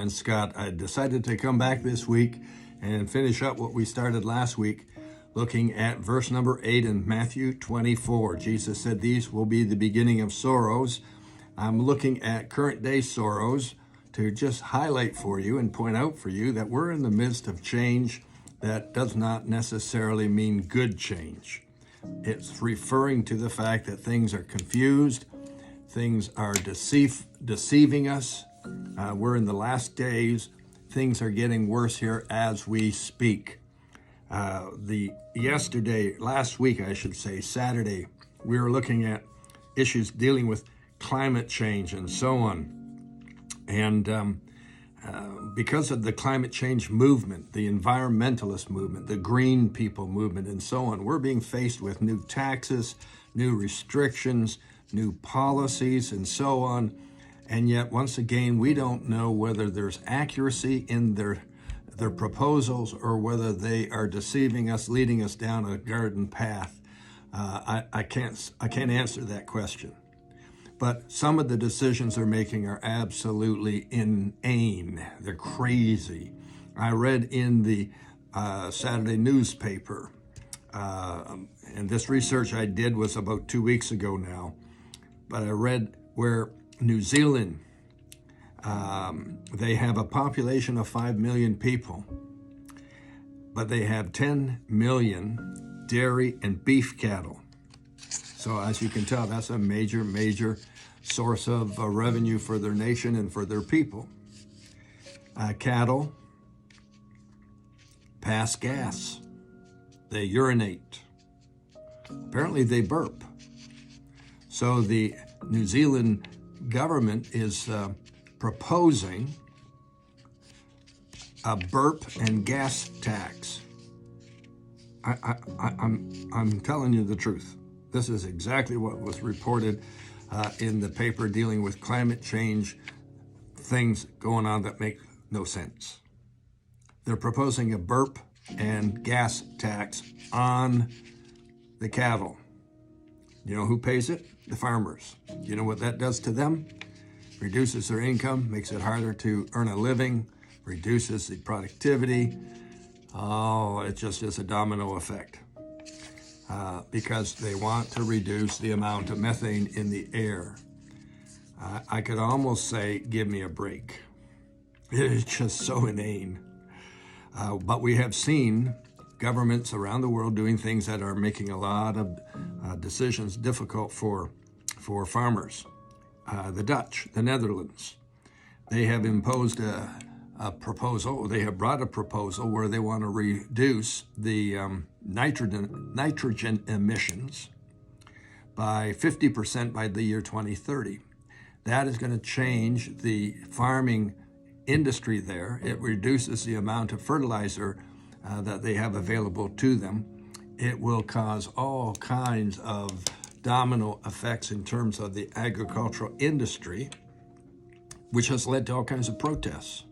friend Scott. I decided to come back this week and finish up what we started last week, looking at verse number 8 in Matthew 24. Jesus said, "These will be the beginning of sorrows." I'm looking at current day sorrows to just highlight for you and point out for you that we're in the midst of change that does not necessarily mean good change. It's referring to the fact that things are confused, things are deceiving us. We're in the last days. Things are getting worse here as we speak. Last week, I should say, Saturday, we were looking at issues dealing with climate change and so on. And because of the climate change movement, the environmentalist movement, the green people movement, and so on, we're being faced with new taxes, new restrictions, new policies, and so on. And yet, once again, we don't know whether there's accuracy in their proposals or whether they are deceiving us, leading us down a garden path. I can't answer that question. But some of the decisions they're making are absolutely inane. They're crazy. I read in the Saturday newspaper, and this research I did was about 2 weeks ago now, but I read where New Zealand, they have a population of 5 million people, but they have 10 million dairy and beef cattle. So as you can tell, that's a major source of revenue for their nation and for their people. Cattle pass gas. They urinate. Apparently they burp. So the New Zealand government is proposing a burp and gas tax. I'm telling you the truth. This is exactly what was reported in the paper dealing with climate change, things going on that make no sense. They're proposing a burp and gas tax on the cattle. You know who pays it? The farmers. You know what that does to them? Reduces their income, makes it harder to earn a living, reduces the productivity. Oh, it just is a domino effect. Because they want to reduce the amount of methane in the air. I could almost say, give me a break. It is just so inane. But we have seen governments around the world doing things that are making a lot of decisions difficult for farmers. The Dutch, the Netherlands, they have imposed a proposal, they have brought a proposal where they want to reduce the nitrogen emissions by 50% by the year 2030. That is going to change the farming industry there. It reduces the amount of fertilizer that they have available to them. It will cause all kinds of domino effects in terms of the agricultural industry, which has led to all kinds of protests.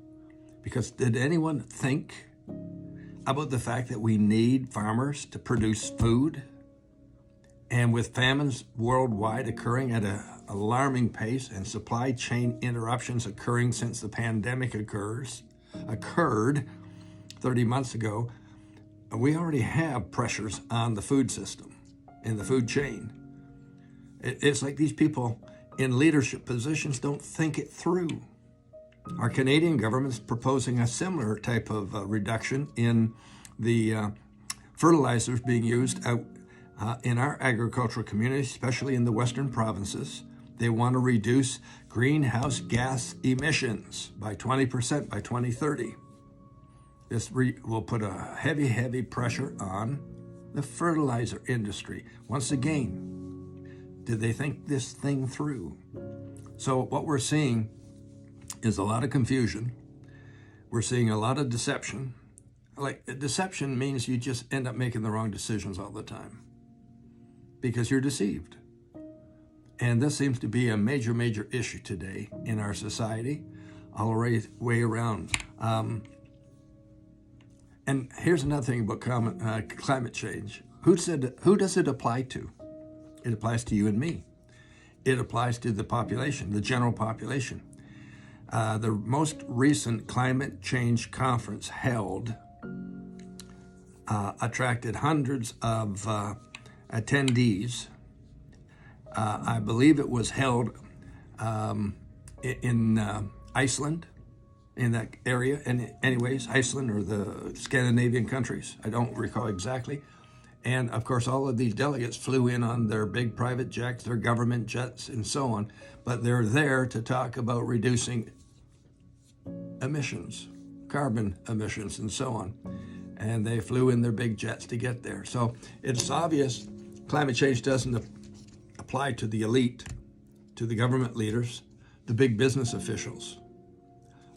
Because did anyone think about the fact that we need farmers to produce food? And with famines worldwide occurring at an alarming pace and supply chain interruptions occurring since the pandemic occurred 30 months ago, we already have pressures on the food system, in the food chain. It's like these people in leadership positions don't think it through. Our Canadian government's proposing a similar type of reduction in the fertilizers being used out in our agricultural communities, especially in the western provinces. They want to reduce greenhouse gas emissions by 20% by 2030. This will put a heavy pressure on the fertilizer industry. Once again, did they think this thing through? So what we're seeing is a lot of confusion. We're seeing a lot of deception. Like, deception means you just end up making the wrong decisions all the time because you're deceived. And this seems to be a major issue today in our society, all the way around. And here's another thing about climate change. Who does it apply to? It applies to you and me. It applies to the population, the general population. The most recent climate change conference held attracted hundreds of attendees. I believe it was held in Iceland, in that area. And anyways, Iceland or the Scandinavian countries, I don't recall exactly. And of course, all of these delegates flew in on their big private jets, their government jets, and so on. But they're there to talk about reducing emissions, carbon emissions, and so on. And they flew in their big jets to get there. So it's obvious climate change doesn't apply to the elite, to the government leaders, the big business officials,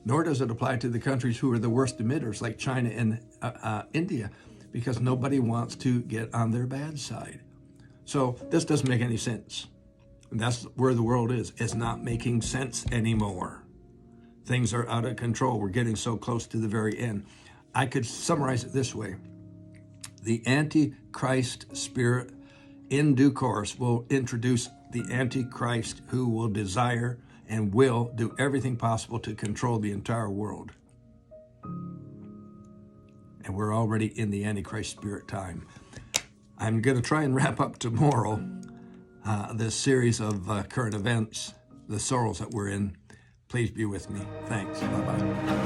nor does it apply to the countries who are the worst emitters, like China and India, because nobody wants to get on their bad side. So this doesn't make any sense. And that's where the world is. It's not making sense anymore. Things are out of control. We're getting so close to the very end. I could summarize it this way. The Antichrist spirit in due course will introduce the Antichrist who will desire and will do everything possible to control the entire world. And we're already in the Antichrist spirit time. I'm going to try and wrap up tomorrow this series of current events, the sorrows that we're in. Please be with me. Thanks. Bye-bye.